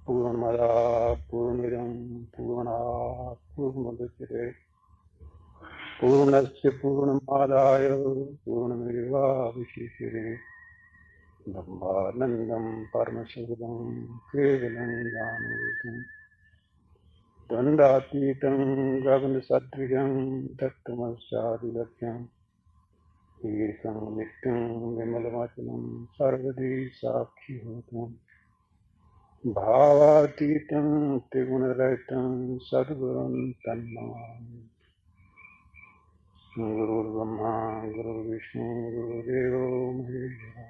पूर्णमदा पूर्णमिदं पूर्णात् पूर्णमुदच्यते पूर्णस्य पूर्णमादाय पूर्णमेवावशिष्यते ब्रह्मानन्दं परमसुखदं केवलं ज्ञानरूपं द्वन्द्वातीतं गगनसदृशं तत्त्वमस्यादिलक्ष्यम् ईशं नित्यं विमलमचलं सर्वदी साक्षिभूतम् भावातीतं त्रिगुणरहितं सद्गुरुं तन्नमामि। गुरुर्ब्रह्मा गुरुर्विष्णु गुरुर्देवो महेश्वरः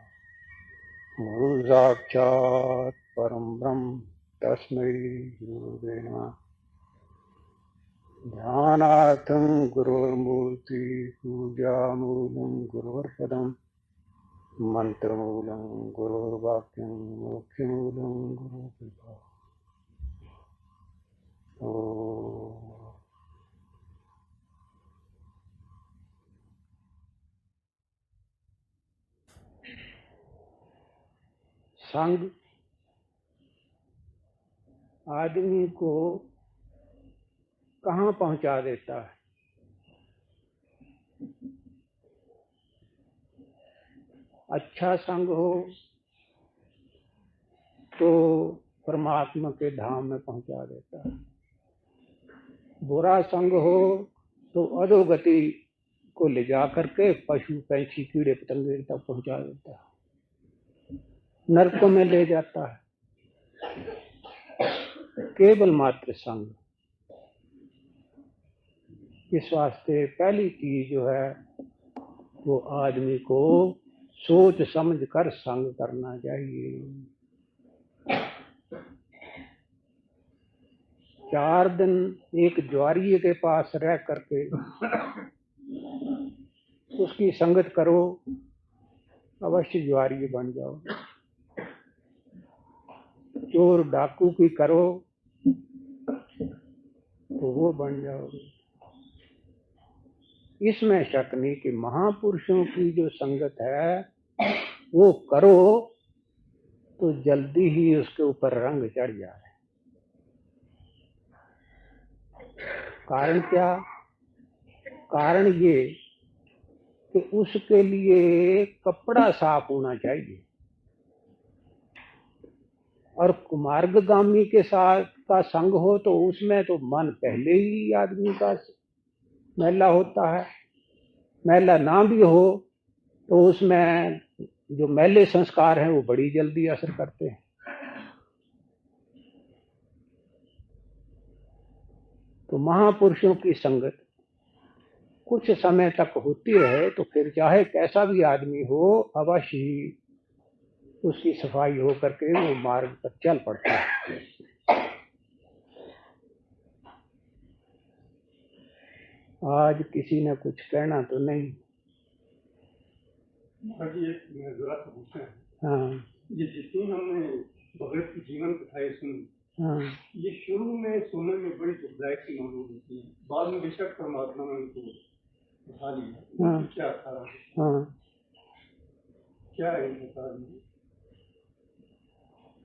गुरुसाक्षात् परं ब्रह्म तस्मै गुरुवे नमः। ध्यानार्थं गुरुर्मूर्ति पूजामूलं गुरुर्पदम् मंत्रमूलं गुरुर्वाक्यं मोक्षमूलं गुरुकृपा। संग आदमी को कहाँ पहुंचा देता है? अच्छा संग हो तो परमात्मा के धाम में पहुंचा देता है, बुरा संग हो तो अधोगति को ले जा करके पशु पंछी कीड़े पतंगे तक पहुंचा देता है, नरकों में ले जाता है। केवल मात्र संग। इस वास्ते पहली चीज जो है वो आदमी को सोच समझ कर संग करना चाहिए। 4 दिन एक ज्वारीय के पास रह करके उसकी संगत करो, अवश्य ज्वारीय बन जाओ। चोर डाकू की करो तो वो बन जाओगे। इसमें शक नहीं कि महापुरुषों की जो संगत है वो करो तो जल्दी ही उसके ऊपर रंग चढ़ जाए। कारण क्या? कारण ये कि उसके लिए कपड़ा साफ होना चाहिए, और कुमार्गगामी के साथ का संग हो तो उसमें तो मन पहले ही आदमी का मैला होता है। मैला ना भी हो तो उसमें जो मैले संस्कार हैं वो बड़ी जल्दी असर करते हैं। तो महापुरुषों की संगत कुछ समय तक होती रहे तो फिर चाहे कैसा भी आदमी हो अवश्य ही उसकी सफाई हो करके वो मार्ग पर चल पड़ता है। आज किसी ने कुछ कहना तो नहीं? हाँ, ये जितनी हमने भगत की जीवन कथाएं सुनी, हाँ, ये शुरू में सुनने में बड़ी दुखदायक सी मालूम होती है, बाद में बेशक परमात्मा ने उनको उठा लिया। हाँ, क्या था? हाँ, क्या है इनका कारण?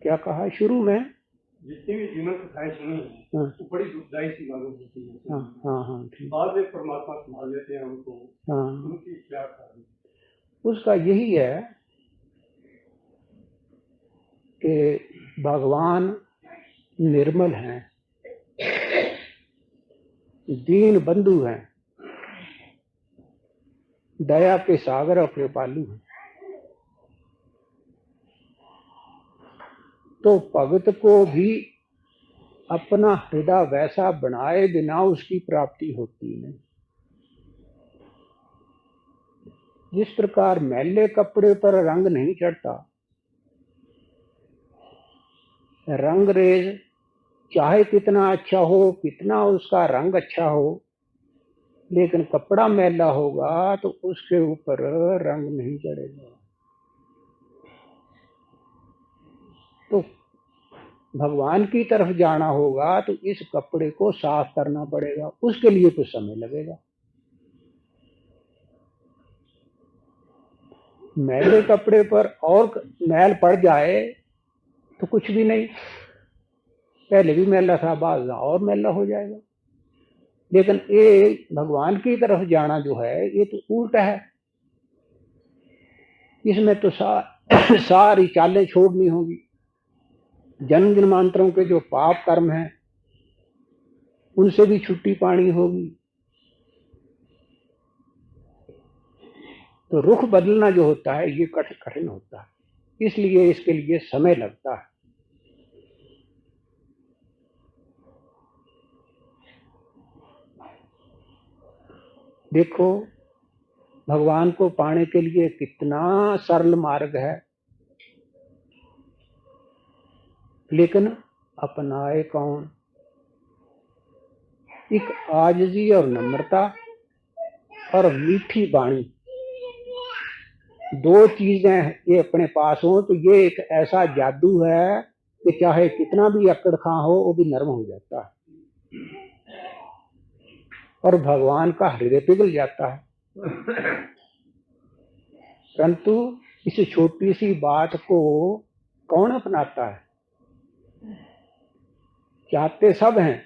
क्या कहा? शुरू में जितनी भी जीवन कथाएं सुनी हाँ, वो बड़ी दुखदायी सी मालूम होती है। हाँ, हाँ, हाँ, ठीक। बाद में परमात्मा संभाल लेते हैं उनको। हाँ, उनकी क्या कारण? उसका यही है कि भगवान निर्मल हैं, दीन बंधु हैं, दया के सागर और कृपालु हैं। तो भगत को भी अपना हृदय वैसा बनाए बिना उसकी प्राप्ति होती नहीं। जिस प्रकार मैले कपड़े पर रंग नहीं चढ़ता, रंगरेज चाहे कितना अच्छा हो, कितना उसका रंग अच्छा हो, लेकिन कपड़ा मैला होगा तो उसके ऊपर रंग नहीं चढ़ेगा। तो भगवान की तरफ जाना होगा तो इस कपड़े को साफ करना पड़ेगा, उसके लिए कुछ समय लगेगा। मैले कपड़े पर और मैल पड़ जाए तो कुछ भी नहीं, पहले भी मैला था, बाद में और मैला हो जाएगा। लेकिन ये भगवान की तरफ जाना जो है ये तो उल्टा है। इसमें तो सारी चालें छोड़नी होगी। जन्म जन्मांतरों के जो पाप कर्म हैं उनसे भी छुट्टी पानी होगी। तो रुख बदलना जो होता है ये कठिन होता है, इसलिए इसके लिए समय लगता है। देखो भगवान को पाने के लिए कितना सरल मार्ग है, लेकिन अपनाए कौन? एक आजिज़ी और नम्रता और मीठी वाणी, दो चीजें ये अपने पास हो तो ये एक ऐसा जादू है कि चाहे कितना भी अक्कड़ खा हो वो भी नरम हो जाता है और भगवान का हृदय पिघल जाता है। परंतु इस छोटी सी बात को कौन अपनाता है? चाहते सब हैं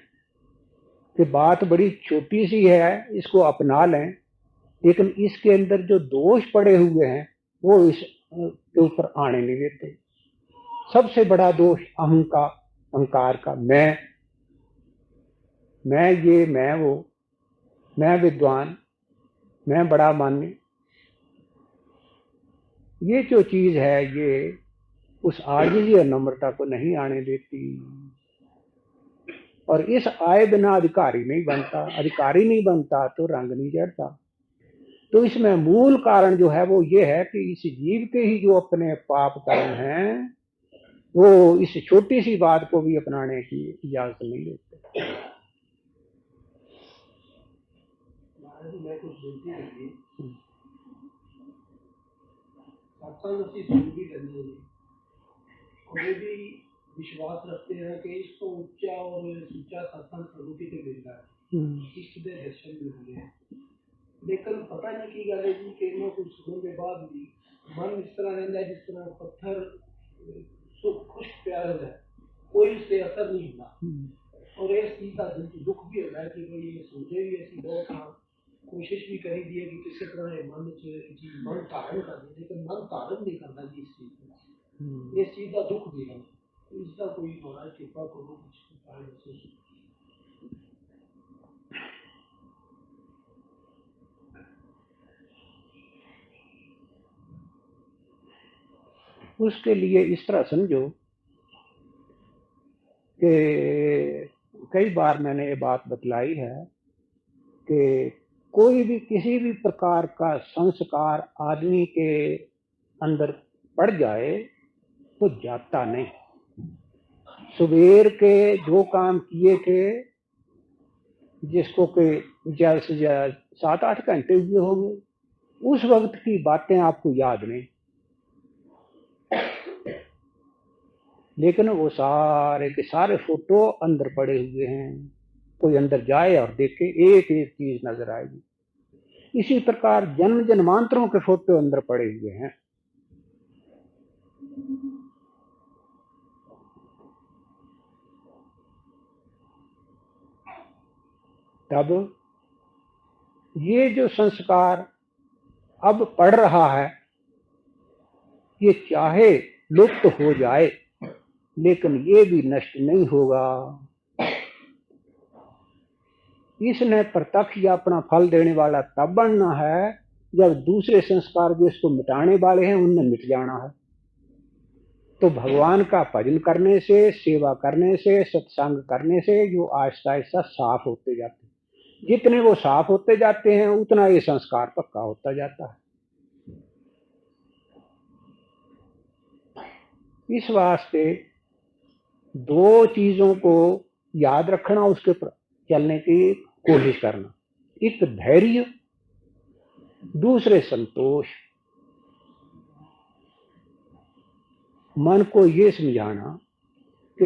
कि बात बड़ी छोटी सी है, इसको अपना लें, लेकिन इसके अंदर जो दोष पड़े हुए हैं वो इसके ऊपर आने नहीं देते। सबसे बड़ा दोष अहंकार का, मैं ये, मैं वो, मैं विद्वान, मैं बड़ा मान्य, ये जो चीज है ये उस आजिज़ी और नम्रता को नहीं आने देती। और इस आए बिना अधिकारी नहीं बनता, अधिकारी नहीं बनता तो रंग नहीं चढ़ता। तो इसमें मूल कारण जो है वो ये है कि इस जीव के ही जो अपने पाप कर्म हैं वो इस छोटी सी बात को भी अपनाने की इजाजत नहीं देते। मैं कुछ बोलती नहीं, भी करनी है और वे भी विश्वास रखते हैं कि इसको ऊंचा और ऊंचा सत्संग प्रभुति के मिल रहा है, इष्ट दे दर्शन भी हुए हैं। लेकिन पता नहीं की गल है जी कि मैं कुछ सुनने के बाद भी मन इस तरह रहता है जिस तरह पत्थर खुश प्यार है, कोई उससे असर नहीं होता। और इस चीज का दुख भी होता है कि भाई ये सोचे भी ऐसी बहुत कोशिश भी करी दी है कि किसी तरह मन धारण कर दे, लेकिन मन धारण नहीं करता जी इस चीज, इस चीज का दुख भी है। इसका कोई थोड़ा कृपा करो कुछ उसके लिए इस तरह समझो कि कई बार मैंने ये बात बतलाई है कि कोई भी किसी भी प्रकार का संस्कार आदमी के अंदर पड़ जाए तो जाता नहीं। सुबेर के जो काम किए थे, जिसको के ज्यादा से ज्यादा 7-8 घंटे हुए होंगे, उस वक्त की बातें आपको याद नहीं, लेकिन वो सारे के सारे फोटो अंदर पड़े हुए हैं। कोई अंदर जाए और देखे एक एक चीज नजर आएगी। इसी प्रकार जन्म जन्मांतरों के फोटो अंदर पड़े हुए हैं। तब ये जो संस्कार अब पड़ रहा है ये चाहे लुप्त हो जाए लेकिन ये भी नष्ट नहीं होगा। इसने प्रत्यक्ष या अपना फल देने वाला तब बनना है जब दूसरे संस्कार जो इसको मिटाने वाले हैं उनने मिट जाना है। तो भगवान का भजन करने से, सेवा करने से, सत्संग करने से जो आहिस्ता आहिस्ता साफ होते जाते हैं, जितने वो साफ होते जाते हैं उतना ये संस्कार पक्का होता जाता है। इस वास्ते दो चीजों को याद रखना, उसके चलने की कोशिश करना, एक धैर्य, दूसरे संतोष। मन को ये समझाना कि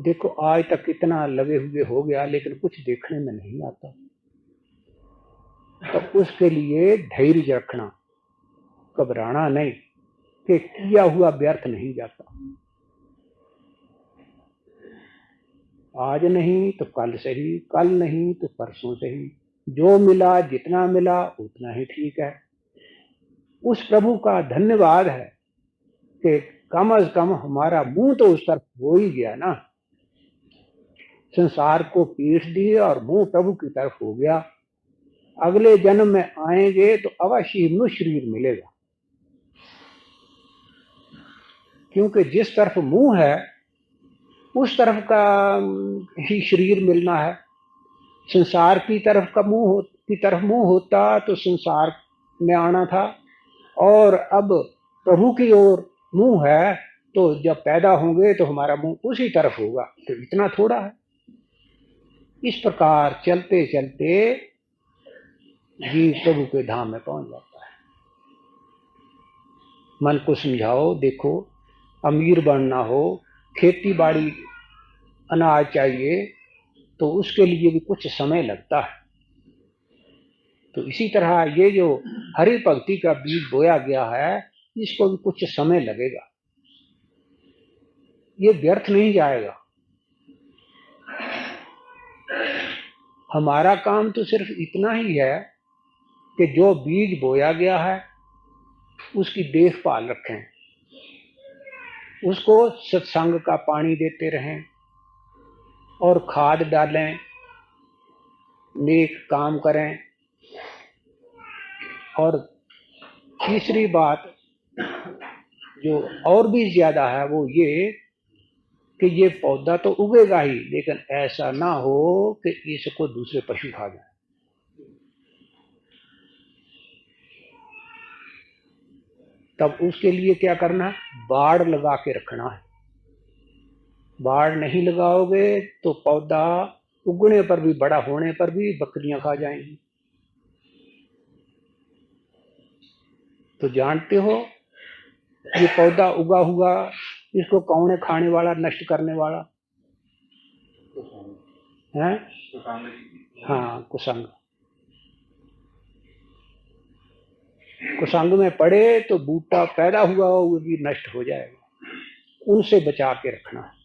देखो आज तक इतना लगे हुए हो गया लेकिन कुछ देखने में नहीं आता, तो उसके लिए धैर्य रखना, घबराना नहीं कि किया हुआ व्यर्थ नहीं जाता। आज नहीं तो कल सही, कल नहीं तो परसों सही, जो मिला जितना मिला उतना ही ठीक है। उस प्रभु का धन्यवाद है कि कम से कम हमारा मुंह तो उस तरफ हो ही गया ना। संसार को पीठ दी और मुंह प्रभु की तरफ हो गया। अगले जन्म में आएंगे तो अवश्य मनुष्य शरीर मिलेगा, क्योंकि जिस तरफ मुंह है उस तरफ का ही शरीर मिलना है। संसार की तरफ मुंह होता तो संसार में आना था, और अब प्रभु की ओर मुंह है तो जब पैदा होंगे तो हमारा मुंह उसी तरफ होगा। तो इतना थोड़ा है। इस प्रकार चलते चलते जीव प्रभु के धाम में पहुंच जाता है। मन को समझाओ, देखो अमीर बनना हो, खेती बाड़ी अनाज चाहिए तो उसके लिए भी कुछ समय लगता है। तो इसी तरह ये जो हरि भक्ति का बीज बोया गया है इसको भी कुछ समय लगेगा, ये व्यर्थ नहीं जाएगा। हमारा काम तो सिर्फ इतना ही है कि जो बीज बोया गया है उसकी देखभाल रखें, उसको सत्संग का पानी देते रहें और खाद डालें, नेक काम करें। और तीसरी बात जो और भी ज्यादा है वो ये कि ये पौधा तो उगेगा ही, लेकिन ऐसा ना हो कि इसको दूसरे पशु खा जाए। तब उसके लिए क्या करना है? बाड़ लगा के रखना है। बाड़ नहीं लगाओगे तो पौधा उगने पर भी, बड़ा होने पर भी बकरियां खा जाएंगी। तो जानते हो ये पौधा उगा हुआ, इसको कौन है खाने वाला, नष्ट करने वाला? है हाँ, कुसंग। कुसंग में पड़े तो बूटा पैदा हुआ वो भी नष्ट हो जाएगा। उनसे बचा के रखना है।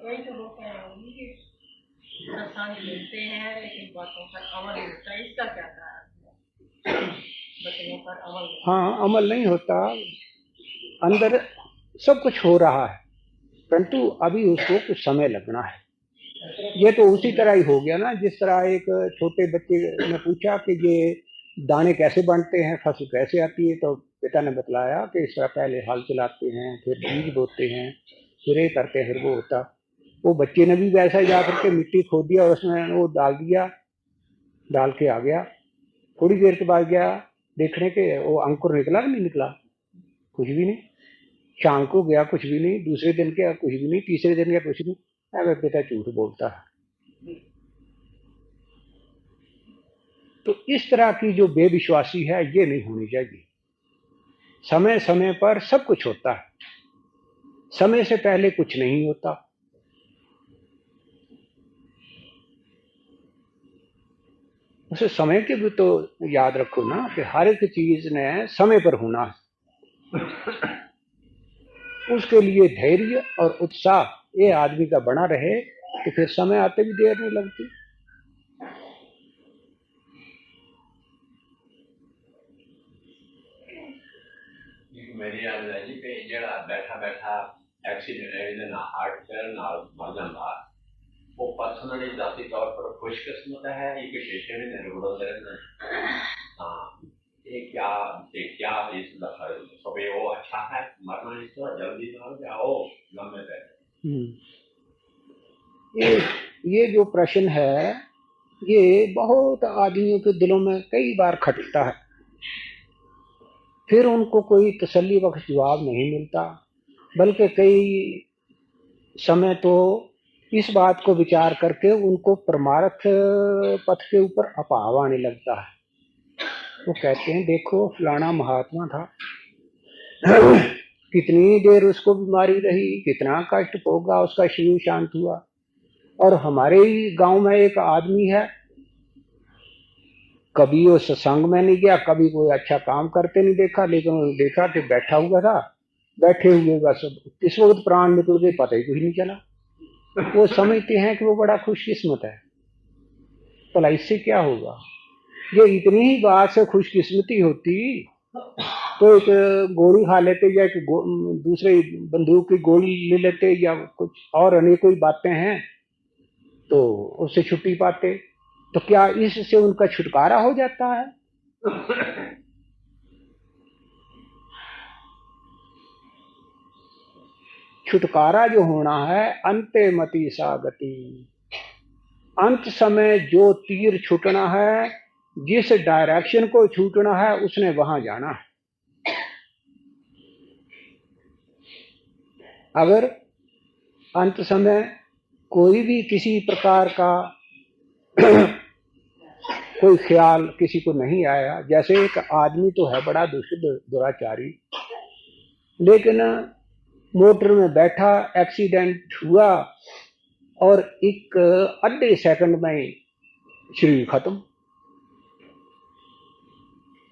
वही तो होता है कि प्रसाद मिलते हैं लेकिन बातों पर अमल नहीं होता। इसका क्या कारण है? बचनों पर अमल नहीं। हाँ, अमल नहीं होता। अंदर सब कुछ हो रहा है परंतु अभी उसको कुछ समय लगना है। ये तो उसी तरह ही हो गया ना, जिस तरह एक छोटे बच्चे ने पूछा कि ये दाने कैसे बनते हैं, फसल कैसे आती है, तो पिता ने बतलाया कि इस तरह पहले हल चलाते हैं, फिर बीज बोते हैं, फिर ये करते हैं, फिर वो होता। वो बच्चे ने भी वैसा ही जा करके मिट्टी खोद दिया, उसमें वो डाल दिया, डाल के आ गया। थोड़ी देर के बाद गया देखने के, वो अंकुर निकला कि नहीं निकला? कुछ भी नहीं। शाम को गया, कुछ भी नहीं। दूसरे दिन गया, कुछ भी नहीं। तीसरे दिन गया, कुछ नहीं। अरे बेटा झूठ बोलता है। तो इस तरह की जो बेविश्वासी है ये नहीं होनी चाहिए। समय समय पर सब कुछ होता है, समय से पहले कुछ नहीं होता। उसे समय के भी तो याद रखो ना कि हर एक चीज ने समय पर होना है। उसके लिए धैर्य और उत्साह ये आदमी का बना रहे तो फिर समय आते भी देर नहीं लगती। मेरी याद है जी कि जड़ा बैठा बैठा एक्सीडेंट हार्ट फेल नाल मर जाता, वो पर्सनली जाती तौर पर खुशकिस्मत है ये शीशे में निर्गुण रहना। हाँ, ये क्या इस सबे वो अच्छा है, मरना इस तरह जल्दी ना जाओ, लंबे बैठे। ये जो प्रश्न है ये बहुत आदमियों के दिलों में कई बार खटता है, फिर उनको कोई तसल्ली बख्श जवाब नहीं मिलता, बल्कि कई समय तो इस बात को विचार करके उनको परमार्थ पथ के ऊपर अपाव आने लगता है। वो कहते हैं देखो फलाना महात्मा था, कितनी देर उसको बीमारी रही, कितना कष्ट भोगा, उसका शरीर शांत हुआ। और हमारे ही गांव में एक आदमी है कभी वो सत्संग में नहीं गया, कभी कोई अच्छा काम करते नहीं देखा, लेकिन वो देखा कि बैठा हुआ था, बैठे हुए बस किस वक्त प्राण निकल गए पता ही कुछ नहीं चला। वो समझते हैं कि वो बड़ा खुशकिस्मत है। भला इससे क्या होगा? ये इतनी ही बात से खुशकिस्मती होती तो एक गोली खा लेते या एक दूसरे बंदूक की गोली ले लेते या कुछ और अनेकों बातें हैं तो उससे छुट्टी पाते। तो क्या इससे उनका छुटकारा हो जाता है? छुटकारा जो होना है अंते मति सा गति, अंत समय जो तीर छूटना है, जिस डायरेक्शन को छूटना है उसने वहां जाना है। अगर अंत समय कोई भी किसी प्रकार का कोई ख्याल किसी को नहीं आया, जैसे एक आदमी तो है बड़ा दुराचारी, लेकिन मोटर में बैठा, एक्सीडेंट हुआ और एक आधे सेकंड में शरीर खत्म,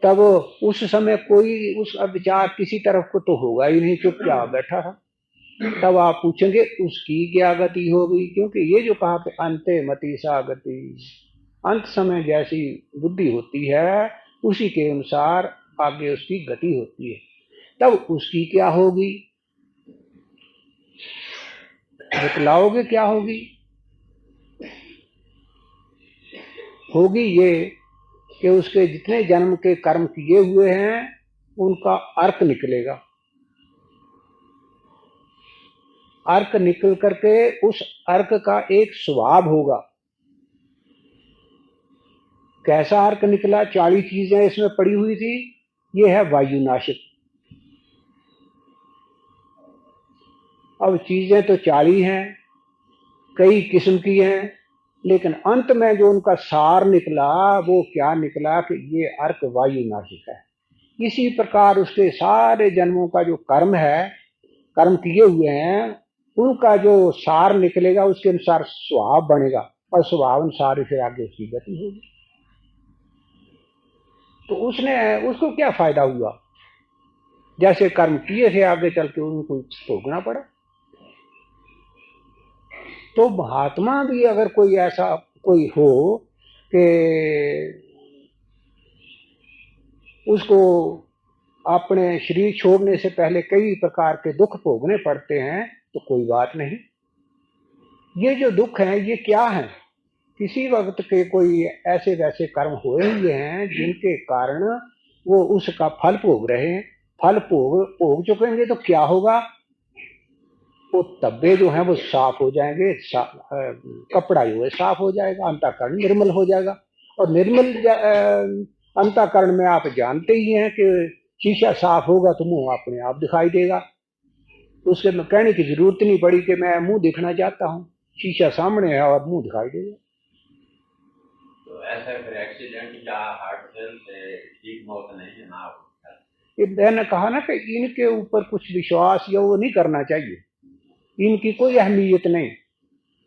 तब उस समय कोई उस विचार किसी तरफ को तो होगा ही नहीं, चुपचाप बैठा था। तब आप पूछेंगे उसकी क्या गति होगी? क्योंकि ये जो कहा कि अंते मति सा गति, अंत समय जैसी बुद्धि होती है उसी के अनुसार आगे उसकी गति होती है। तब उसकी क्या होगी? बतलाओगे क्या होगी? होगी ये कि उसके जितने जन्म के कर्म किए हुए हैं उनका अर्क निकलेगा। अर्क निकल करके उस अर्क का एक स्वभाव होगा। कैसा अर्क निकला? 40 चीजें इसमें पड़ी हुई थी। ये है वायुनाशिक। अब चीजें तो 40 हैं, कई किस्म की हैं, लेकिन अंत में जो उनका सार निकला वो क्या निकला कि ये अर्क वायुनाशिक है। इसी प्रकार उसके सारे जन्मों का जो कर्म है, कर्म किए हुए हैं, उनका जो सार निकलेगा उसके अनुसार स्वभाव बनेगा और स्वभाव अनुसार फिर आगे उसकी गति होगी। तो उसको क्या फायदा हुआ? जैसे कर्म किए थे आगे चल के उनको भोगना पड़ा। तो महात्मा भी अगर कोई ऐसा कोई हो कि उसको अपने शरीर छोड़ने से पहले कई प्रकार के दुख भोगने पड़ते हैं तो कोई बात नहीं। ये जो दुख हैं ये क्या हैं? किसी वक्त के कोई ऐसे वैसे कर्म हुए हुए हैं जिनके कारण वो उसका फल भोग रहे हैं। फल भोग चुकेंगे तो क्या होगा? वो तब्बे जो हैं वो साफ हो जाएंगे, कपड़ा जो है साफ हो जाएगा, अंतःकरण निर्मल हो जाएगा। और निर्मल अंतःकरण में आप जानते ही हैं कि शीशा साफ होगा तो मुंह अपने आप दिखाई देगा। उसके में कहने की जरूरत नहीं पड़ी कि मैं मुंह दिखना चाहता हूँ, शीशा सामने है और मुंह दिखाई देगा। तो ऐसा फिर एक्सीडेंट या हार्ट फेल से ठीक मौत नहीं है ना? मैंने कहा ना कि इनके ऊपर कुछ विश्वास या वो नहीं करना चाहिए। इनकी कोई अहमियत नहीं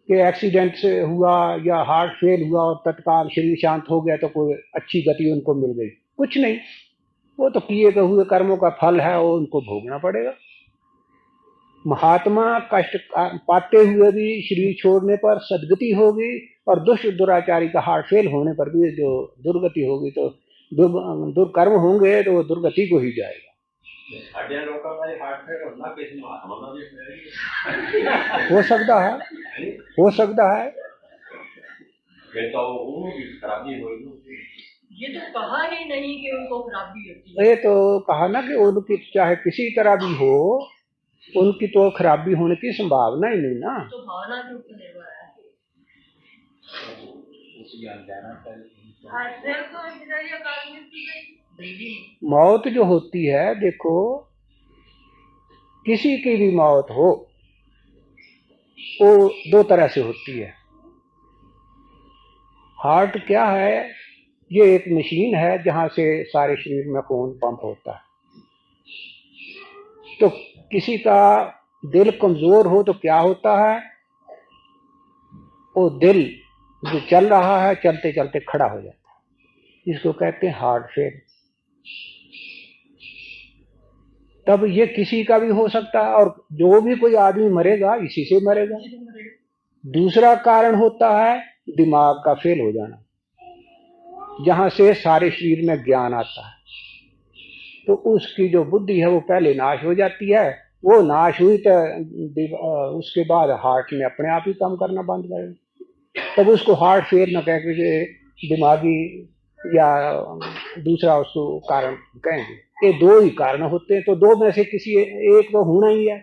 कि एक्सीडेंट से हुआ या हार्ट फेल हुआ और तत्काल शरीर शांत हो गया तो कोई अच्छी गति उनको मिल गई, कुछ नहीं। वो तो किए हुए कर्मों का फल है, वो उनको भोगना पड़ेगा। महात्मा कष्ट पाते हुए भी शरीर छोड़ने पर सदगति होगी और दुष्ट दुराचारी का हार्ट फेल होने पर भी जो दुर्गति होगी तो दुर्कर्म होंगे तो वो दुर्गति को ही जाएगा। हो सकता है, हो सकता है। ये तो कहा ही नहीं कि उनको खराबी होती है। ये तो कहा ना कि उनकी चाहे किसी तरह भी हो, उनकी तो खराबी होने की संभावना ही नहीं ना। तो भावना के ऊपर निर्भर है। मौत जो होती है, देखो किसी की भी मौत हो वो 2 तरह से होती है। हार्ट क्या है? ये एक मशीन है जहां से सारे शरीर में खून पंप होता है। तो किसी का दिल कमजोर हो तो क्या होता है? वो दिल जो चल रहा है चलते चलते खड़ा हो जाता है। इसको कहते हैं हार्ट फेल। तब ये किसी का भी हो सकता है, और जो भी कोई आदमी मरेगा इसी से मरेगा। दूसरा कारण होता है दिमाग का फेल हो जाना, जहां से सारे शरीर में ज्ञान आता है, तो उसकी जो बुद्धि है वो पहले नाश हो जाती है। वो नाश हुई तो उसके बाद हार्ट ने अपने आप ही काम करना बंद कर, तब उसको हार्ट फेल न कह के दिमागी या दूसरा उसको कारण कहेंगे। ये दो ही कारण होते हैं, तो दो में से किसी एक तो होना ही है,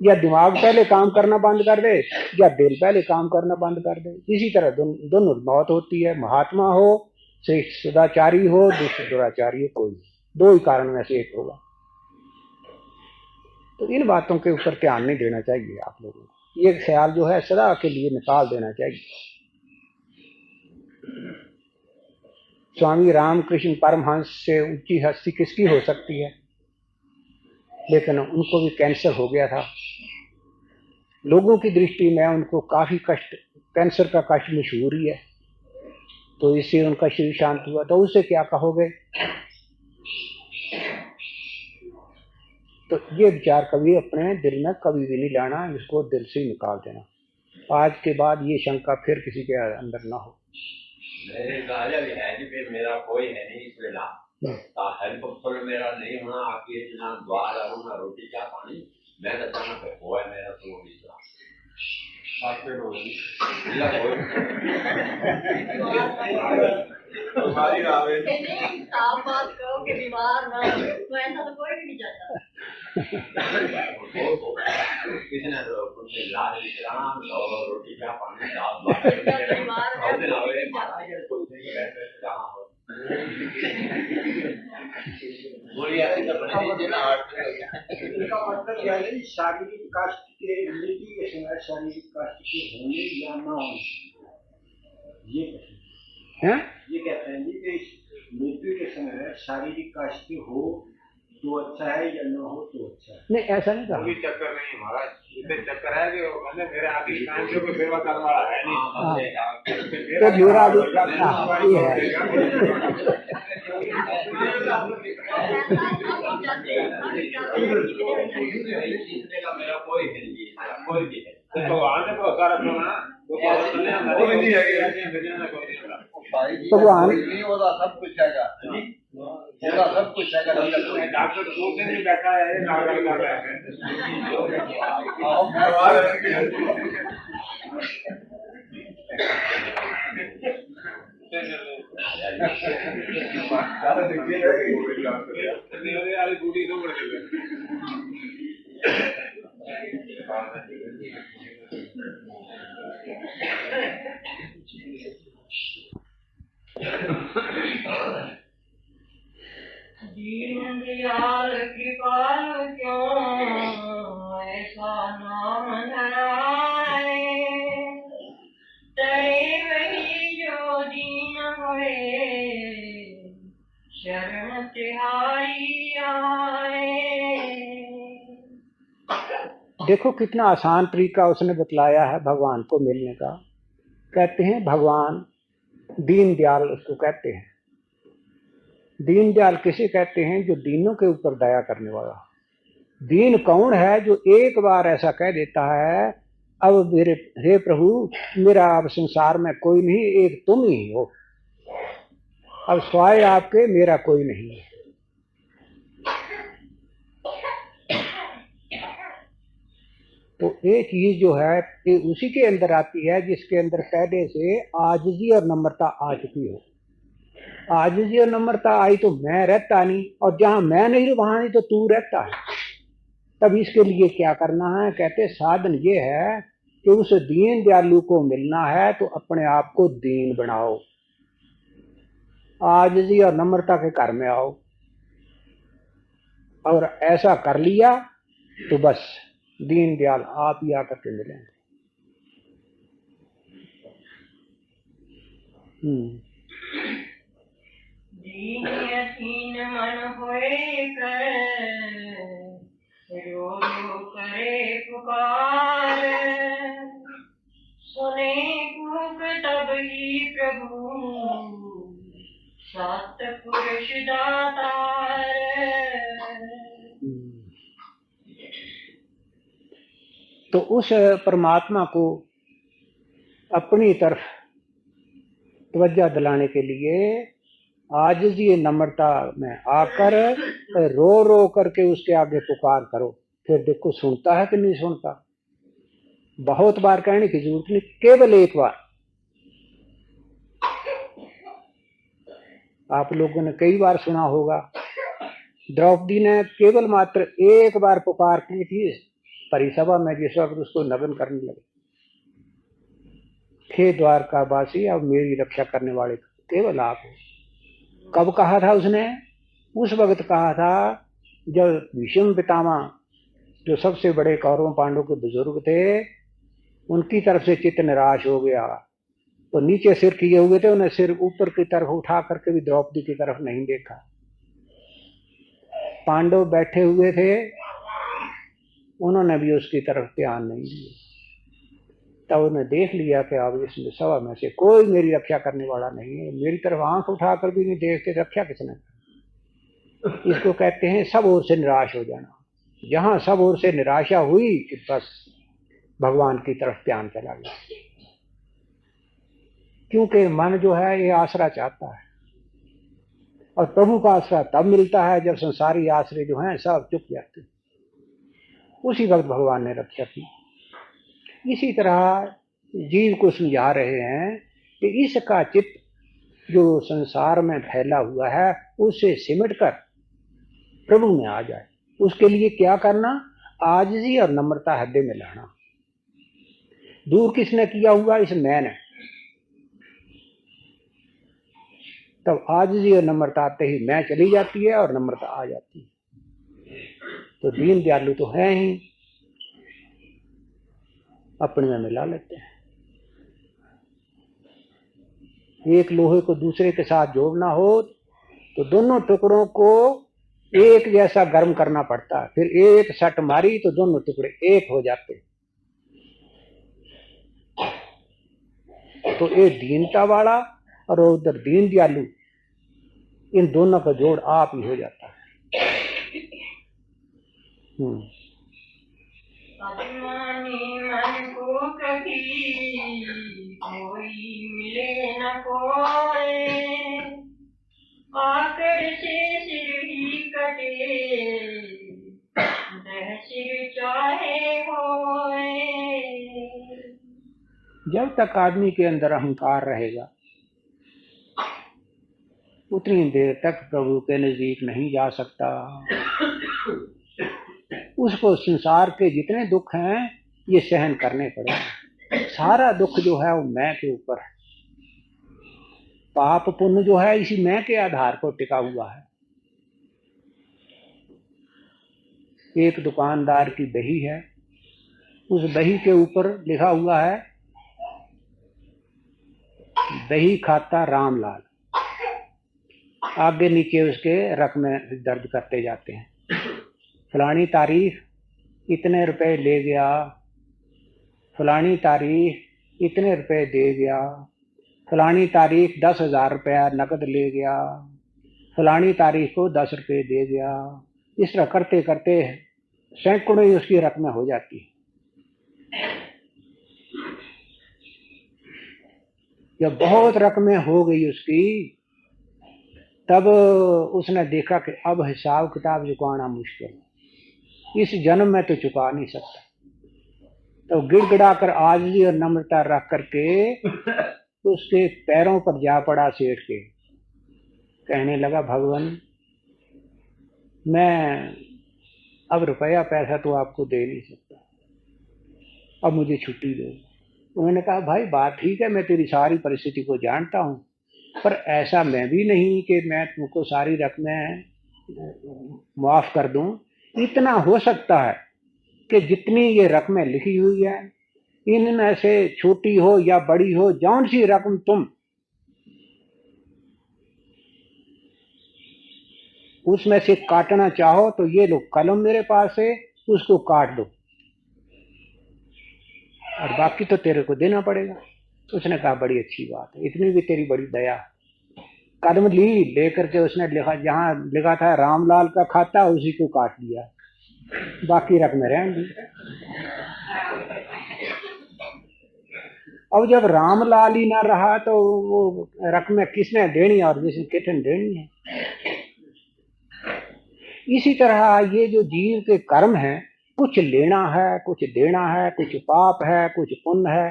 या दिमाग पहले काम करना बंद कर दे या दिल पहले काम करना बंद कर दे। इसी तरह दोनों मौत होती है, महात्मा हो, श्रेष्ठ सदाचारी हो, दुष्ट दुराचारी हो, कोई दो ही कारण में से एक होगा। तो इन बातों के ऊपर ध्यान नहीं देना चाहिए आप लोगों को, ये ख्याल जो है सदा के लिए निकाल देना चाहिए। स्वामी रामकृष्ण परमहंस से ऊंची हस्ती किसकी हो सकती है, लेकिन उनको भी कैंसर हो गया था। लोगों की दृष्टि में उनको काफी कष्ट, कैंसर का कष्ट मशहूर ही है, तो इससे उनका शरीर शांत हुआ। तो उससे क्या कहोगे? तो ये विचार कभी अपने दिल में कभी भी नहीं लाना, इसको दिल से निकाल देना। आज के बाद ये शंका फिर किसी के अंदर ना हो। मेरे राजा भी है जी, फिर मेरा कोई है नहीं इस वेला, हेल्प फुल मेरा नहीं होना, आपके ना द्वार आऊँ ना रोटी क्या पानी, मैं तो जाना पे हुआ है मेरा तो वो इसका बात पे होगी इला कोई तुम्हारी आवे नहीं, साफ बात कहो कि बीमार ना हो, तो ऐसा तो कोई भी नहीं चाहता। किसी ने तो कुछ लाल विश्राम और रोटी क्या पानी दाल बात बीमार है, दिन आवे मारा ये कोई नहीं बैठे जहाँ हो बोली ऐसी तो बनी थी ना आठ इनका मतलब यह है शारीरिक कष्ट के मृत्यु के समय शारीरिक कष्ट के होने या ना होने, ये कहते हैं जी कि मृत्यु के समय शारीरिक कष्ट हो तो अच्छा है या ना हो तो अच्छा है। नहीं, ऐसा नहीं कहा। कोई चक्कर नहीं महाराज, इतने चक्कर है कि मैंने मेरे आगे काम से कोई सेवा करने वाला है नहीं। तो मेरा भी ये है। मेरा कोई है नहीं, कोई भी है भगवान ने बहुत सारा सुना, कोई नहीं है भगवान सब कुछ हैगा, सब कुछ हैगा। डॉक्टर 2 दिन भी बैठा है, नाटक कर रहा है। बूढ़ी तो बढ़ दीन दयाल कृपाल क्यों ऐसा नाम धराए, तेरे वही जो दीन हुए शरण तिहारी आए। देखो कितना आसान तरीका उसने बतलाया है भगवान को मिलने का। कहते हैं भगवान दीन दयाल उसको कहते हैं। दीन दयाल किसे कहते हैं? जो दीनों के ऊपर दया करने वाला। दीन कौन है? जो एक बार ऐसा कह देता है, अब मेरे हे प्रभु मेरा अब संसार में कोई नहीं, एक तुम ही हो, अब स्वाय आपके मेरा कोई नहीं है। तो एक चीज जो है ये उसी के अंदर आती है जिसके अंदर पहले से आजिज़ी और नम्रता आ चुकी हो। आजिज़ी और नम्रता आई तो मैं रहता नहीं, और जहां मैं नहीं वहां नहीं तो तू रहता है। तब इसके लिए क्या करना है? कहते साधन ये है कि उस दीन दयालु को मिलना है तो अपने आप को दीन बनाओ, आजिज़ी और नम्रता के घर में आओ, और ऐसा कर लिया तो बस दीन दयाल आप ही आकर के मिलेंगे। दीन यकीन मन होए कर, रो रो करे पुकार, सुने कूक तब ही प्रभु सतपुरुष दातार। तो उस परमात्मा को अपनी तरफ तवज्जो दिलाने के लिए आज ये नम्रता में आकर रो रो करके उसके आगे पुकार करो, फिर देखो सुनता है कि नहीं सुनता। बहुत बार कहने की जरूरत नहीं, केवल एक बार। आप लोगों ने कई बार सुना होगा, द्रौपदी ने केवल मात्र एक बार पुकार की थी परिसभा में, जिस वक्त उसको नग्न करने लगे, हे द्वारकावासी अब मेरी रक्षा करने वाले केवल आप हो। कब कहा था उसने? उस वक्त कहा था जब भीष्म पितामह जो सबसे बड़े कौरवों पांडवों के बुजुर्ग थे, उनकी तरफ से चित्त निराश हो गया, तो नीचे सिर किए हुए थे, उन्हें सिर ऊपर की तरफ उठा करके भी द्रौपदी की तरफ नहीं देखा। पांडव बैठे हुए थे, उन्होंने भी उसकी तरफ ध्यान नहीं दिया। तब उन्हें देख लिया कि अब इस सभा में से कोई मेरी रक्षा करने वाला नहीं है, मेरी तरफ आंख उठाकर भी नहीं देखते, रक्षा किसने? इसको कहते हैं सब ओर से निराश हो जाना। जहां सब ओर से निराशा हुई कि बस भगवान की तरफ ध्यान चला गया, क्योंकि मन जो है ये आसरा चाहता है, और प्रभु का आसरा तब मिलता है जब संसारी आश्रय जो हैं सब चुप जाते। उसी वक्त भगवान ने रक्षा की। इसी तरह जीव को समझा रहे हैं कि इसका चित्त जो संसार में फैला हुआ है उसे सिमट कर प्रभु में आ जाए। उसके लिए क्या करना? आजिज़ी और नम्रता हृदय में लाना। दूर किसने किया हुआ? इस मैं ने। तब आजिज़ी और नम्रता आते ही मैं चली जाती है और नम्रता आ जाती है। तो दीन दयालु तो है ही, अपने में मिला लेते हैं। एक लोहे को दूसरे के साथ जोड़ना हो तो दोनों टुकड़ों को एक जैसा गर्म करना पड़ता है, फिर एक सट मारी तो दोनों टुकड़े एक हो जाते। तो एक दीनता वाला और उधर दीन दयालु, इन दोनों का जोड़ आप ही हो जाता है। अभिमानी मन को कभी कोई मिले न कोई, आकर से सिर ही कटे न सिर चाहे होए। जब तक आदमी के अंदर अहंकार रहेगा उतनी देर तक प्रभु के नजदीक नहीं जा सकता। उसको संसार के जितने दुख हैं ये सहन करने पड़ेंगे। सारा दुख जो है वो मैं के ऊपर है। पाप पुण्य जो है इसी मैं के आधार पर टिका हुआ है। एक दुकानदार की दही है, उस दही के ऊपर लिखा हुआ है दही खाता रामलाल। आगे नीचे उसके रकमें दर्ज करते जाते हैं। फलानी तारीख इतने रुपए ले गया, फलानी तारीख इतने रुपए दे गया, फलानी तारीख 10,000 रुपया नकद ले गया, फलानी तारीख को 10 रुपये दे गया। इस तरह करते करते सैकड़ों ही उसकी रकमें हो जाती है। जब बहुत रकमें हो गई उसकी, तब उसने देखा कि अब हिसाब किताब चुकाना मुश्किल है, इस जन्म में तो चुका नहीं सकता। तो गिड़गिड़ा कर आजिज़ी और नम्रता रख करके उसके पैरों पर जा पड़ा सेठ के। कहने लगा भगवान मैं अब रुपया पैसा तो आपको दे नहीं सकता, अब मुझे छुट्टी दो। उन्होंने कहा भाई बात ठीक है, मैं तेरी सारी परिस्थिति को जानता हूँ, पर ऐसा मैं भी नहीं कि मैं तुमको सारी रकमें माफ कर दूं। इतना हो सकता है कि जितनी ये रकमें लिखी हुई है इनमें से छोटी हो या बड़ी हो, जौन सी रकम तुम उसमें से काटना चाहो तो ये लो कलम मेरे पास है, उसको काट दो और बाकी तो तेरे को देना पड़ेगा। उसने कहा बड़ी अच्छी बात है, इतनी भी तेरी बड़ी दया। कदम ली, लेकर के उसने लिखा, जहाँ लिखा था रामलाल का खाता, उसी को काट लिया, बाकी रकमें रहने दी। अब जब रामलाल ही ना रहा तो वो रकमें किसने देनी और जिसने कितने देनी है। इसी तरह ये जो जीव के कर्म हैं, कुछ लेना है, कुछ देना है, कुछ पाप है, कुछ पुण्य है,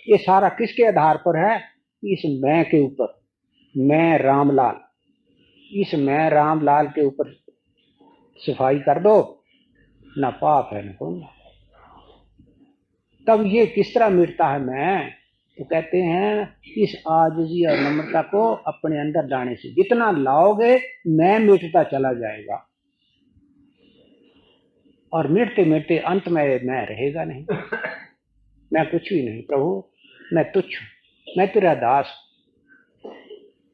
ये सारा किसके आधार पर है? इस मैं के ऊपर। मैं रामलाल, इस मैं रामलाल के ऊपर सफाई कर दो, ना पाप है ना पुण्य। तब ये किस तरह मिटता है मैं? तो कहते हैं इस आजिज़ी और नम्रता को अपने अंदर लाने से, जितना लाओगे मैं मिटता चला जाएगा, और मिटते मिटते अंत में मैं रहेगा नहीं। मैं कुछ भी नहीं प्रभु, मैं तुच्छ हूं, मैं तेरा दास,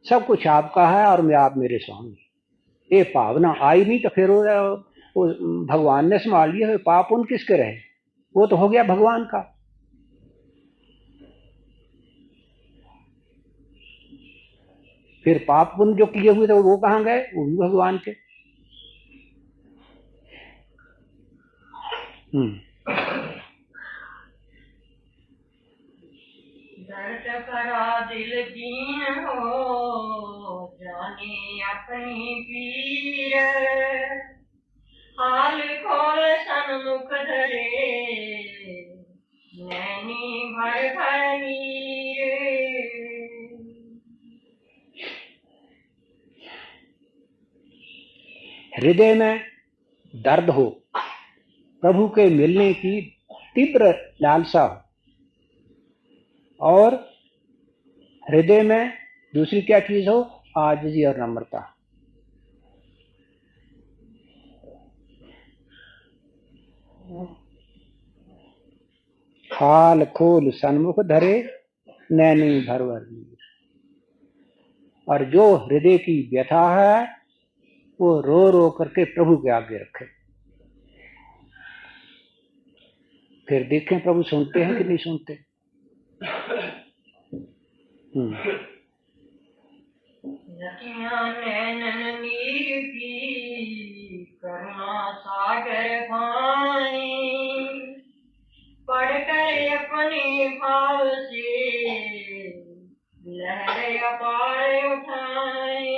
सब कुछ आपका है और मैं आप मेरे स्वामी। ये भावना आई नहीं तो फिर वो भगवान ने संभाल लिया, पाप उन किसके रहे? वो तो हो गया भगवान का। फिर पाप पुण्य जो किए हुए थे वो कहाँ गए? वो भी भगवान के। दर्द भरा दिल दीन हो जाने अपनी पीर, हाल खोल सन्मुख धरे नैनी भर भर नीर। हृदय में दर्द हो, प्रभु के मिलने की तीव्र लालसा हो, और हृदय में दूसरी क्या चीज हो? आजिज़ी और नम्रता। खाल खोल सन्मुख धरे नैनी भर भर नीर। और जो हृदय की व्यथा है वो रो रो करके प्रभु के आगे रखे, फिर देखें प्रभु सुनते हैं कि नहीं सुनते। नैनन नीर की करुणा सागर पानी, पढ़कर अपने भाव से लहर अपार उठाए।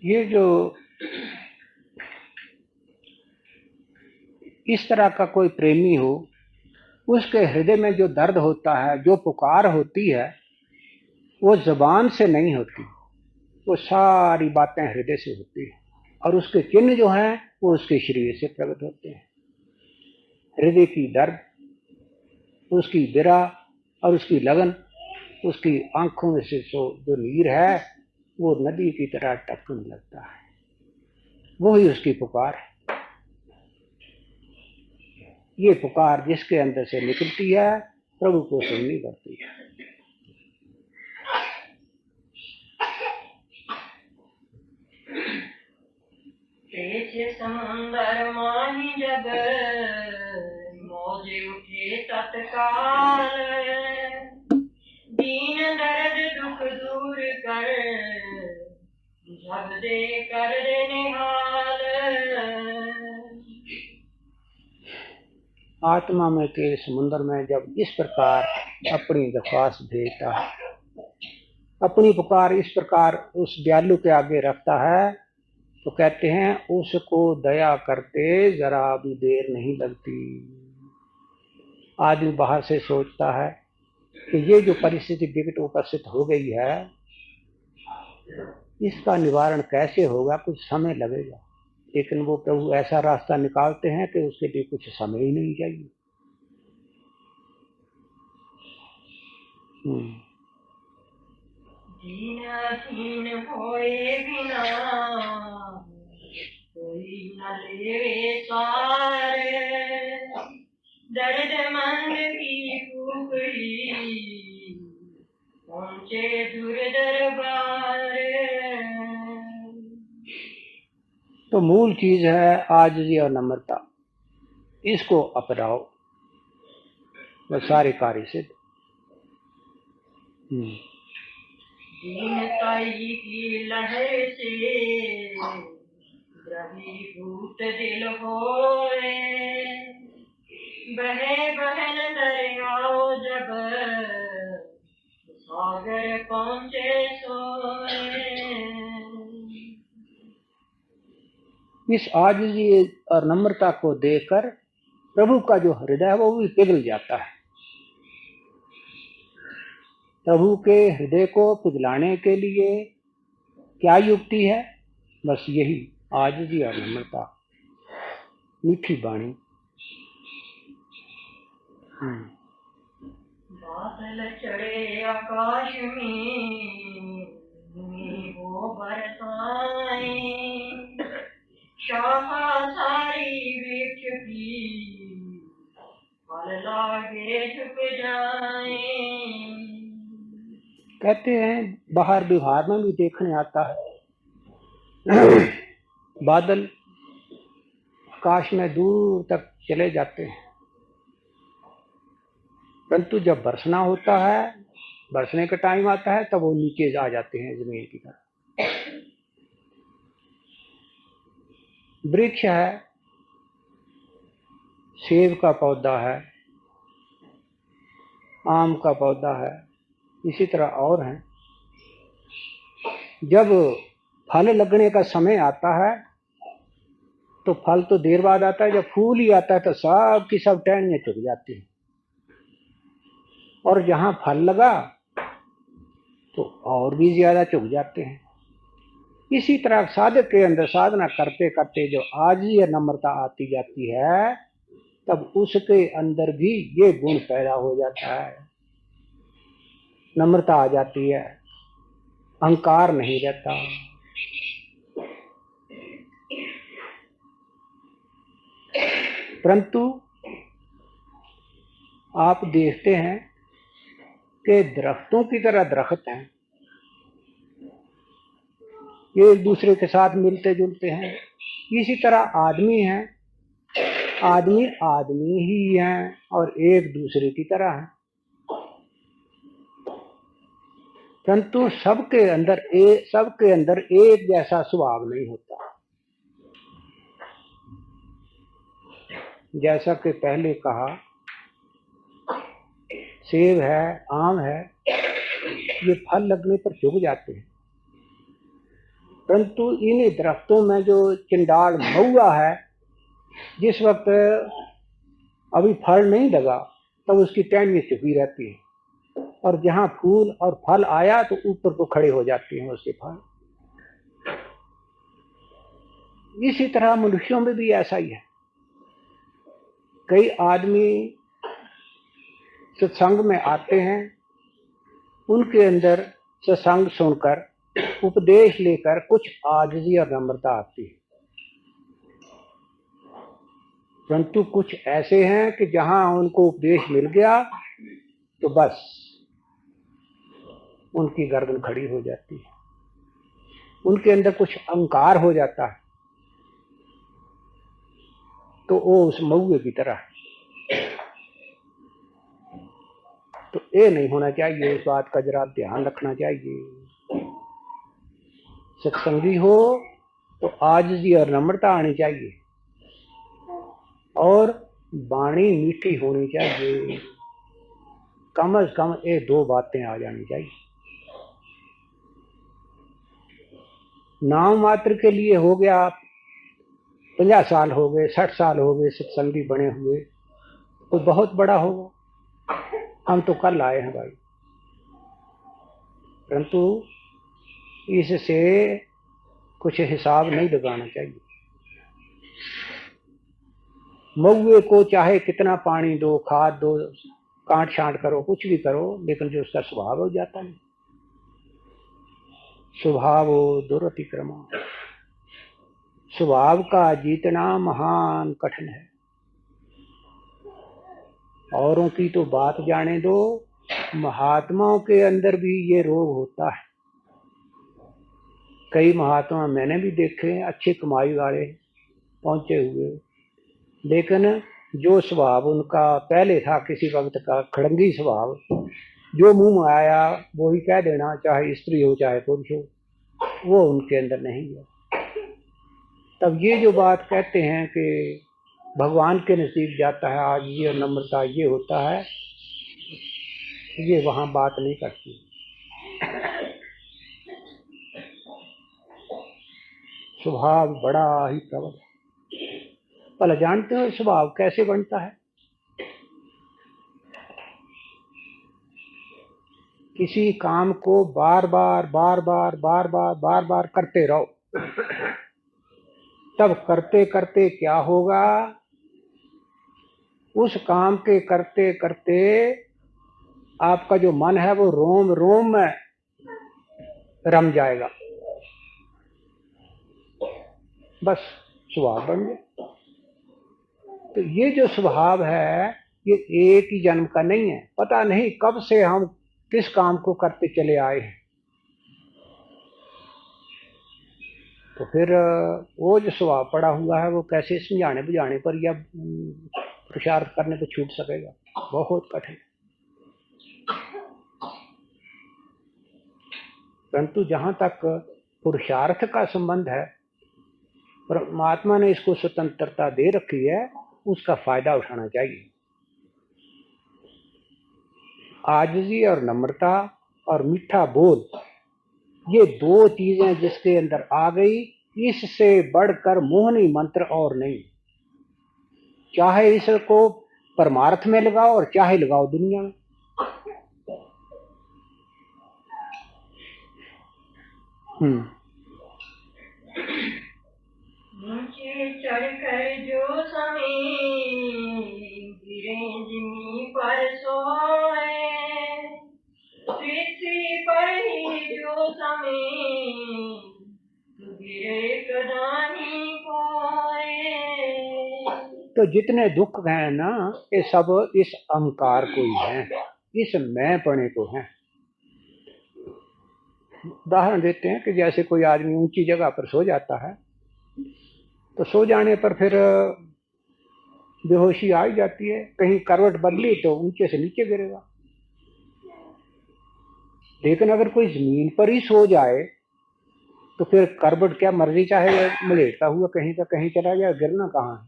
ये जो इस तरह का कोई प्रेमी हो, उसके हृदय में जो दर्द होता है, जो पुकार होती है, वो जबान से नहीं होती, वो सारी बातें हृदय से होती है, और उसके चिन्ह जो हैं वो उसके शरीर से प्रकट होते हैं। हृदय की दर्द, उसकी विरह और उसकी लगन, उसकी आंखों में से जो नीर है वो नदी की तरह टपकने लगता है, वो ही उसकी पुकार है। ये पुकार जिसके अंदर से निकलती है प्रभु को सुननी पड़ती है। समुंदर माही जब मौज उठे तत्काल, दीन दर्द दुख दूर कर जब दे कर दे निहाल। आत्मा में के समुद्र में जब इस प्रकार अपनी दरख्वास्त भेजता है, अपनी पुकार इस प्रकार उस दयालु के आगे रखता है, तो कहते हैं उसको दया करते जरा भी देर नहीं लगती। आदमी बाहर से सोचता है कि ये जो परिस्थिति विकट उपस्थित हो गई है, इसका निवारण कैसे होगा, कुछ समय लगेगा, लेकिन वो प्रभु ऐसा रास्ता निकालते हैं कि उसके लिए कुछ समय ही नहीं चाहिए। दीन होए बिना कोई न लेवे सार, दर्दमंद की कुकड़ी पहुंचे दूर दरबार। तो मूल चीज है आजिज़ी और नम्रता, इसको अपनाओ, वह सारे कार्य सिद्ध। दीनताई की लहर से द्रवीभूत दिल होए, बहे बहन दरियाओ जब सागर पहुँचे सोए। इस आजिज़ी और नम्रता को देखकर प्रभु का जो हृदय है वो भी पिघल जाता है। प्रभु के हृदय को पिघलाने के लिए क्या युक्ति है? बस यही आजिज़ी और नम्रता, मीठी वाणी। बादल चढ़े आकाश में वो बरसाए, शाखा सारी वृक्ष की फल लागे झुक जाए। कहते हैं बाहर बिहार में भी देखने आता है, बादल आकाश में दूर तक चले जाते हैं, परंतु जब बरसना होता है, बरसने का टाइम आता है, तब वो नीचे आ जाते हैं जमीन की तरफ। वृक्ष है, सेब का पौधा है, आम का पौधा है, इसी तरह और हैं। जब फल लगने का समय आता है तो फल तो देर बाद आता है, जब फूल ही आता है तो सब की सब टहनियां चुक जाती हैं, और जहां फल लगा तो और भी ज्यादा चुक जाते हैं। इसी तरह साधक के अंदर साधना करते करते जो आजिज़ी और नम्रता आती जाती है, तब उसके अंदर भी ये गुण पैदा हो जाता है। नम्रता आ जाती है, अहंकार नहीं रहता। परंतु आप देखते हैं कि दरख्तों की तरह दरख्त हैं, ये एक दूसरे के साथ मिलते जुलते हैं। इसी तरह आदमी हैं, आदमी आदमी ही हैं और एक दूसरे की तरह हैं, परंतु सबके अंदर एक जैसा स्वभाव नहीं होता। जैसा कि पहले कहा, सेब है, आम है, ये फल लगने पर झुक जाते हैं, परंतु इन दरख्तों में जो चिंडाल महुआ है, जिस वक्त अभी फल नहीं लगा तब उसकी टहनियां चुकी रहती है, और जहां फूल और फल आया तो ऊपर को खड़े हो जाते हैं उसके फल। इसी तरह मनुष्यों में भी ऐसा ही है। कई आदमी सत्संग में आते हैं, उनके अंदर सत्संग सुनकर उपदेश लेकर कुछ आजिज़ी और नम्रता आती है, परंतु कुछ ऐसे हैं कि जहां उनको उपदेश मिल गया तो बस उनकी गर्दन खड़ी हो जाती है, उनके अंदर कुछ अहंकार हो जाता है, तो वो उस महुए की तरह है। तो ये नहीं होना चाहिए, इस बात का जरा ध्यान रखना चाहिए। सत्संगी हो तो आजिज़ी और नम्रता आनी चाहिए, और वाणी मीठी होनी चाहिए, कम से कम ये दो बातें आ जानी चाहिए। नाम मात्र के लिए हो गया 50 साल हो गए, 60 साल हो गए सत्संगी बने हुए, तो बहुत बड़ा होगा, हम तो कल आए हैं भाई, परंतु इससे कुछ हिसाब नहीं लगाना चाहिए। महुए को चाहे कितना पानी दो, खाद दो, काट छांट करो, कुछ भी करो, लेकिन जो उसका स्वभाव हो जाता है, स्वभाव दुरतिक्रमा, स्वभाव का जीतना महान कठिन है। औरों की तो बात जाने दो, महात्माओं के अंदर भी ये रोग होता है। कई महात्मा मैंने भी देखे हैं अच्छे कमाई वाले पहुंचे हुए, लेकिन जो स्वभाव उनका पहले था किसी वक्त का खड़ंगी स्वभाव, जो मुंह में आया वो ही कह देना, चाहे स्त्री हो चाहे पुरुष हो, वो उनके अंदर नहीं है। तब ये जो बात कहते हैं कि भगवान के नसीब जाता है आज ये नम्रता ये होता है, ये वहां बात नहीं करती। स्वभाव बड़ा ही प्रबल है। भला जानते हो स्वभाव कैसे बनता है? किसी काम को बार बार करते रहो, तब करते करते क्या होगा, उस काम के करते करते आपका जो मन है वो रोम रोम में रम जाएगा, बस स्वभाव बन गया। तो ये जो स्वभाव है ये एक ही जन्म का नहीं है, पता नहीं कब से हम किस काम को करते चले आए हैं। तो फिर वो जो स्वभाव पड़ा हुआ है वो कैसे समझाने बुझाने पर या प्रचार करने पर छूट सकेगा? बहुत कठिन। परंतु जहां तक पुरुषार्थ का संबंध है, परमात्मा ने इसको स्वतंत्रता दे रखी है, उसका फायदा उठाना चाहिए। आजिज़ी और नम्रता और मीठा बोल, ये दो चीजें जिसके अंदर आ गई, इससे बढ़कर मोहनी मंत्र और नहीं। चाहे इसको परमार्थ में लगाओ और चाहे लगाओ दुनिया में। नीचे चढ़कर जो समय गिरे जमीन पर सोए, पृथ्वी पर ही जो समय गिरे कदानी कोए। तो जितने दुख हैं ना, ये सब इस अहंकार को ही हैं, इस मैंपने को हैं। उदाहरण देते हैं कि जैसे कोई आदमी ऊंची जगह पर सो जाता है, तो सो जाने पर फिर बेहोशी आ जाती है, कहीं करवट बदली तो ऊंचे से नीचे गिरेगा। लेकिन अगर कोई जमीन पर ही सो जाए तो फिर करवट क्या मर्जी चाहे मलेटता हुआ कहीं का कहीं चला जाए, गिरना कहाँ है?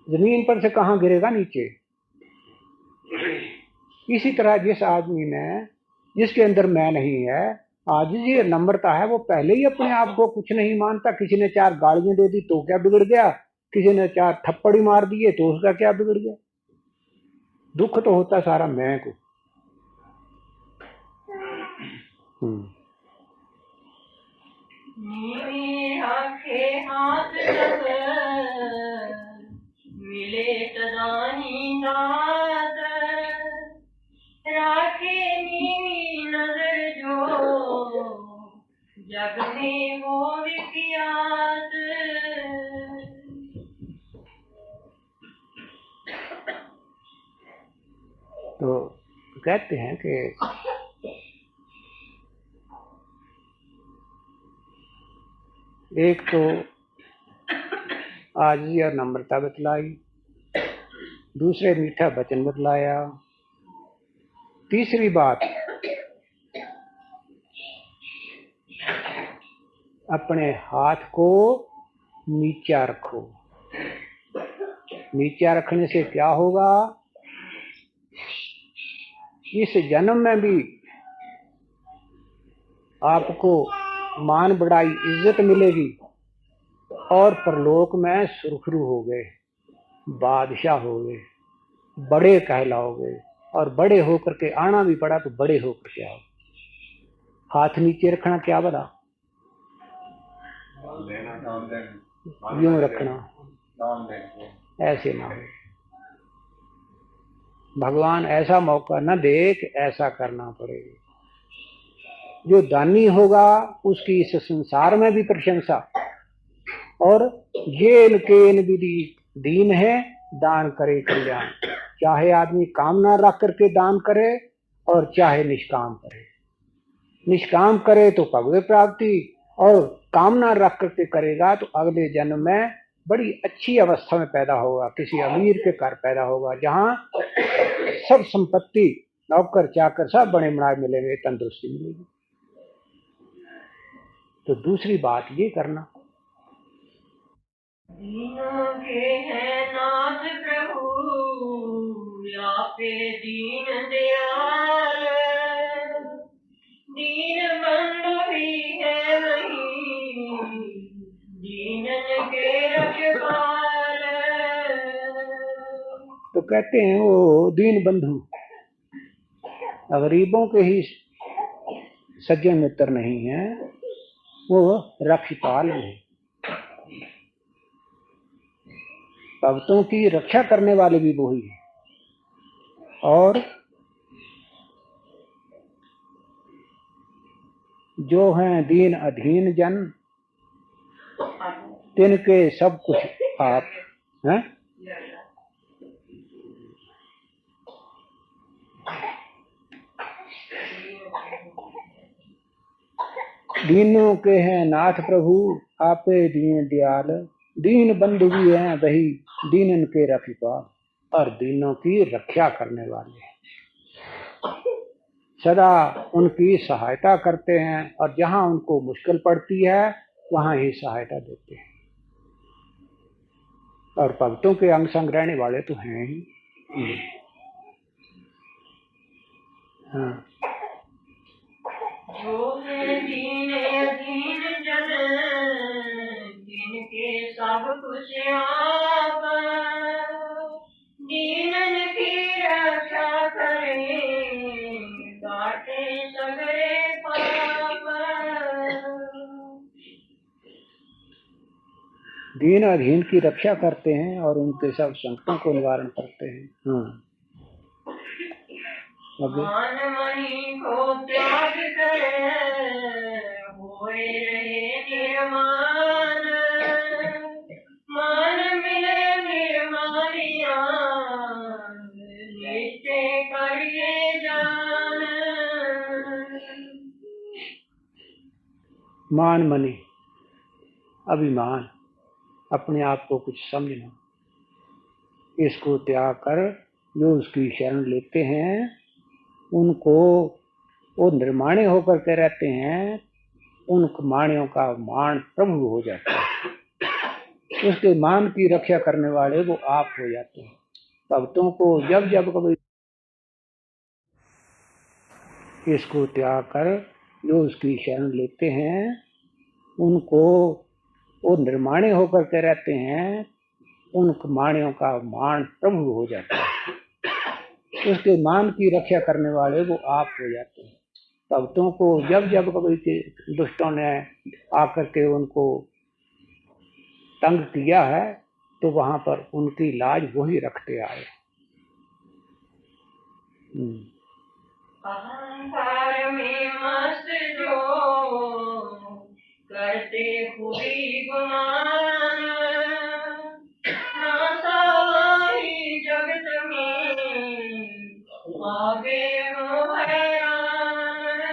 जमीन पर से कहाँ गिरेगा? नीचे। इसी तरह जिस आदमी ने, जिसके अंदर मैं नहीं है, आज ये नम्रता है, वो पहले ही अपने आप को कुछ नहीं मानता। किसी ने 4 गालियां दे दी तो क्या बिगड़ गया, किसी ने 4 थप्पड़ ही मार दिए तो उसका क्या बिगड़ गया? दुख तो होता सारा मैं को। हाथ मिले तदानी नाद, राखे नीवी नजर जो जग में वो विख्यात। तो कहते हैं कि एक तो आजिज़ी और नम्रता बतलाई, दूसरे मीठा वचन बतलाया, तीसरी बात अपने हाथ को नीचा रखो। नीचा रखने से क्या होगा? इस जन्म में भी आपको मान बढ़ाई इज्जत मिलेगी और परलोक में सुरखरू हो गए, बादशाह हो गए, बड़े कहलाओगे। और बड़े होकर के आना भी पड़ा तो बड़े होकर के आओ। हाथ नीचे रखना क्या बता? यूं रखना, ऐसे ना हो। भगवान ऐसा मौका न दे कि ऐसा करना पड़ेगा। जो दानी होगा उसकी इस संसार में भी प्रशंसा, और येन केन विधि दीन है दान करे कल्याण। चाहे आदमी कामना रख करके दान करे और चाहे निष्काम करे। निष्काम करे तो भगवत प्राप्ति, और कामना रख करके करेगा तो अगले जन्म में बड़ी अच्छी अवस्था में पैदा होगा, किसी अमीर के घर पैदा होगा, जहाँ सब संपत्ति, नौकर चाकर सब बड़े बनाए मिलेंगे, तंदुरुस्ती मिलेगी। तो दूसरी बात ये करना, दीनों के हैं नाथ प्रभु, आपे दीन दयाल, दीन बंधु भी है वही, दीनन के रखवाल। तो कहते हैं वो दीन बंधु गरीबों के ही सज्जन मित्र नहीं है, वो रक्षपाल है, भक्तों की रक्षा करने वाले भी वही है। और जो हैं दीन अधीन जन, तिनके सब कुछ आप हैं। दीनों के हैं नाथ प्रभु, आपे दीन दयाल, दीन बंधु भी हैं वही, दीनन के रखवाल, और दीनों की रक्षा करने वाले हैं, सदा उनकी सहायता करते हैं, और जहां उनको मुश्किल पड़ती है वहां ही सहायता देते हैं। और भक्तों के अंग संग रहने वाले तो हैं ही। हाँ, जो है दीन अधीन जन, जिनके सब कुछ आप, दीनन की रक्षा करे, काटे सगरे पाप। दीन अधीन की रक्षा करते हैं और उनके सब संकटों को निवारण करते हैं। हाँ, मान मणि को त्याग करे, होए रहे निर्माण, मान मिले निर्मानिया, निश्चय करिए जान। मान मनि, अभिमान, अपने आप को कुछ समझना, इसको त्याग कर जो उसकी शरण लेते हैं उनको वो निर्माणी होकर के रहते हैं, उन माणियों का मान प्रभु हो जाता है, उसके मान की रक्षा करने वाले वो आप हो जाते हैं। भक्तों को जब जब कभी इसको त्याग कर जो उसकी शरण लेते हैं उनको वो निर्माणी होकर के रहते हैं, उन माणियों का मान प्रभु हो जाता है, उसके मान की रक्षा करने वाले वो आप हो जाते हैं। भक्तों को जब जब कभी दुष्टों ने आकर के उनको तंग किया है तो वहां पर उनकी लाज वही रखते आए। अहंकार में मस्त जो करते हुए गुमान, नासाई जगत में आगे हो हैरान।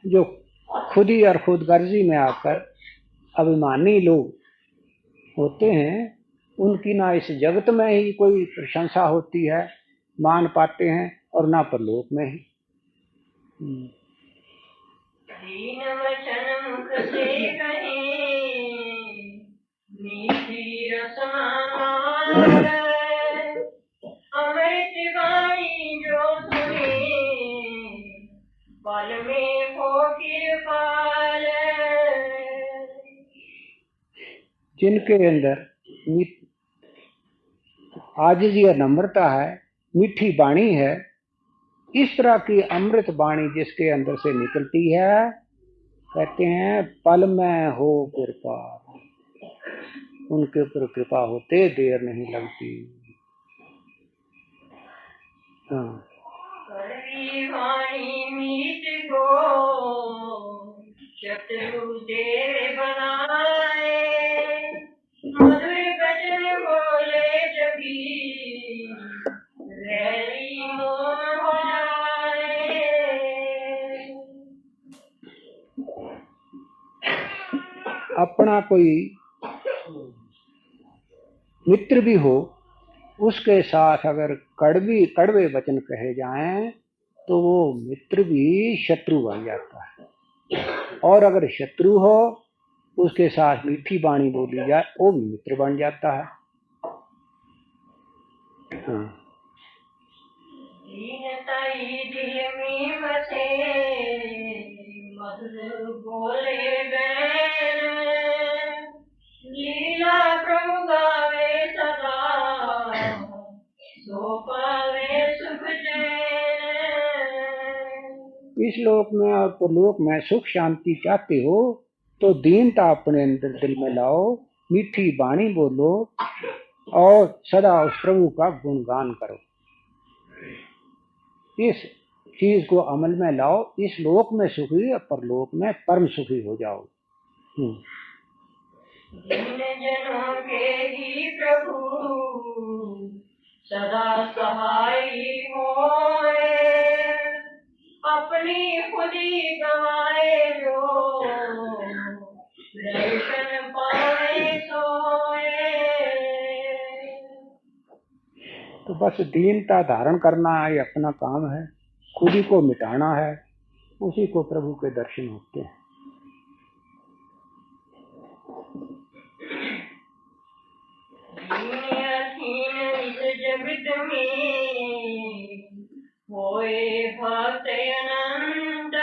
जो खुद ही और खुदगर्जी में आकर अभिमानी लोग होते हैं उनकी ना इस जगत में ही कोई प्रशंसा होती है, मान पाते हैं, और ना परलोक में ही। दीन वचन मुख से कहे, मीठी रसमान, अमृत वाणी जो सुने, पल में हो कृपाल। जिनके अंदर आजिज़ी और नम्रता है, मीठी वाणी है, इस तरह की अमृत वाणी जिसके अंदर से निकलती है, कहते हैं पल में हो कृपा, उनके ऊपर कृपा होते देर नहीं लगती। हाँ, कड़वी वाणी मीत को शत्रु देव बनाए, मधुर वचन बोले जभी रैली मोह हो जाए। अपना कोई मित्र भी हो, उसके साथ अगर कड़वे वचन कहे जाएं तो वो मित्र भी शत्रु बन जाता है, और अगर शत्रु हो उसके साथ मीठी वाणी बोली जाए वो भी मित्र बन जाता है। हाँ। लीला प्रभु गावे सदा, सो पावे सुख चैन। इस लोक में और परलोक में सुख शांति चाहते हो तो दीनता अपने अंदर दिल में लाओ, मीठी वाणी बोलो और सदा उस प्रभु का गुणगान करो। इस चीज को अमल में लाओ, इस लोक में सुखी और परलोक में परम सुखी हो जाओ। दीन जनों के ही प्रभु सदा सहाय होए, अपनी खुदी गवाए जो दर्शन पाए सोए। तो बस दीनता धारण करना ये अपना काम है, खुदी को मिटाना है, उसी को प्रभु के दर्शन होते हैं। जगत में होए भक्त अनंत,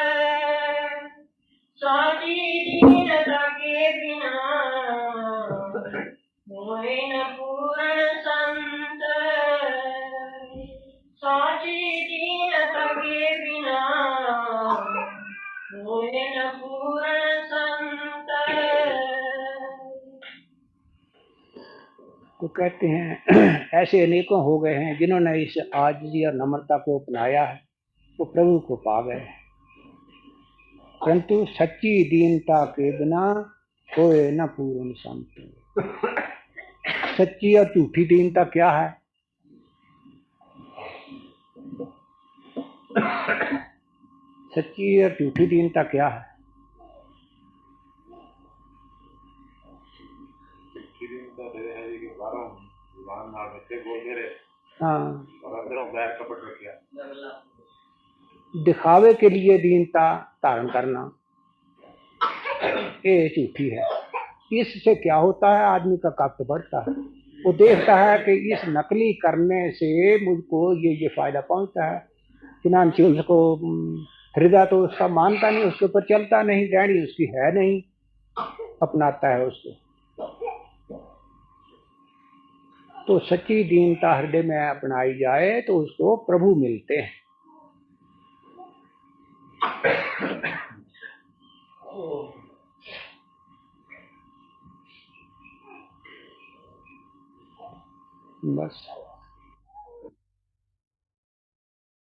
साची दीनता के बिना होए न पूर्ण संत, साची दीनता के बिना होए न पूर्ण संत। तो कहते हैं ऐसे अनेकों हो गए हैं जिन्होंने इस आजिज़ी और नम्रता को अपनाया है, वो प्रभु को पा गए, परंतु सच्ची दीनता के बिना कोई न पूर्ण संत। सच्ची और झूठी दीनता क्या है? सच्ची और झूठी दीनता क्या है? हाँ, दिखावे के लिए दीनता धारण करना ये झूठी है। इससे क्या होता है, आदमी का कष्ट बढ़ता है। वो देखता है कि इस नकली करने से मुझको ये फायदा पहुंचता है, फिनेंशियल उसको हृदय तो उसका मानता नहीं, उसके ऊपर चलता नहीं, डैडी उसकी है नहीं, अपनाता है उसको। तो सच्ची दीनता हृदय में अपनाई जाए तो उसको प्रभु मिलते हैं। बस।